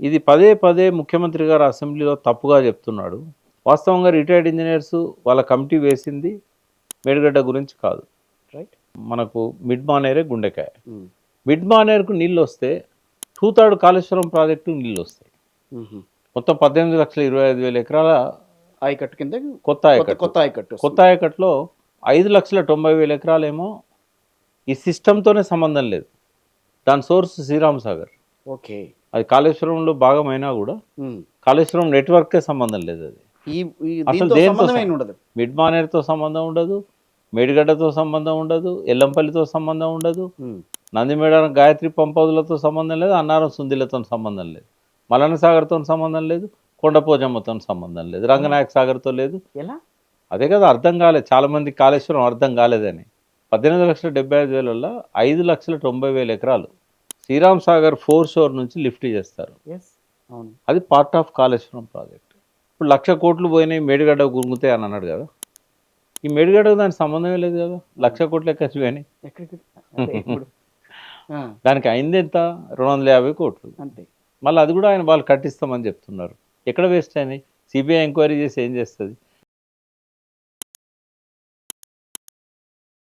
ఇది పదే పదే ముఖ్యమంత్రి గారు అసెంబ్లీలో తప్పుగా చెప్తున్నాడు. వాస్తవంగా రిటైర్డ్ ఇంజినీర్స్ వాళ్ళ కమిటీ వేసింది మేడిగడ్డ గురించి కాదు. రైట్. మనకు మిడ్ మానేరే గుండెకాయ. మిడ్ మానేర్కు నీళ్ళొస్తే టూతాడు కాళేశ్వరం ప్రాజెక్టు నీళ్ళొస్తాయి. మొత్తం 18,25,000 ఎకరాల ఆయకట్టు కింద కొత్త ఆయకట్టు. కొత్త ఆయకట్టు కొత్త ఆయకట్టులో 5,90,000 ఎకరాలేమో ఈ సిస్టమ్‌తోనే సంబంధం లేదు. దాని సోర్స్ శ్రీరామ్ సాగర్. ఓకే. అది కాళేశ్వరంలో భాగమైనా కూడా కాళేశ్వరం నెట్వర్క్‌కే సంబంధం లేదు అది. అసలు దీంతో దేనితో సంబంధమే ఉండదు. మిడ్ మానేర్తో సంబంధం ఉండదు, మేడిగడ్డతో సంబంధం ఉండదు, ఎల్లంపల్లితో సంబంధం ఉండదు, నందిమేడారం గాయత్రి పంపౌదులతో సంబంధం లేదు, అన్నారం సుందిలతో సంబంధం లేదు, మలన సాగర్తో సంబంధం లేదు, కొండపోజమ్మతో సంబంధం లేదు, రంగనాయక సాగర్తో లేదు. ఎలా? అదే కదా అర్థం కాలేదు చాలా మంది, కాళేశ్వరం అర్థం కాలేదని. 18,75,000 5,90,000 ఎకరాలు శ్రీరామ్ సాగర్ 4 షోర్ నుంచి లిఫ్ట్ చేస్తారు. అది పార్ట్ ఆఫ్ కాళేశ్వరం ప్రాజెక్ట్. ఇప్పుడు 1,00,000 కోట్లు పోయినాయి మేడిగడ్డ గురుగుతాయి అని అన్నాడు కదా. ఈ మేడిగడ్డకు దానికి సంబంధమే లేదు కదా. 1,00,000 కోట్లు ఎక్కడికి పోయినాయి. దానికి అయింది ఎంత? 250 కోట్లు అంతే. మళ్ళీ అది కూడా వాళ్ళు కట్టిస్తామని చెప్తున్నారు. ఎక్కడ వేస్ట్ అయినాయి? సిబిఐ ఎంక్వైరీ చేసి ఏం చేస్తుంది?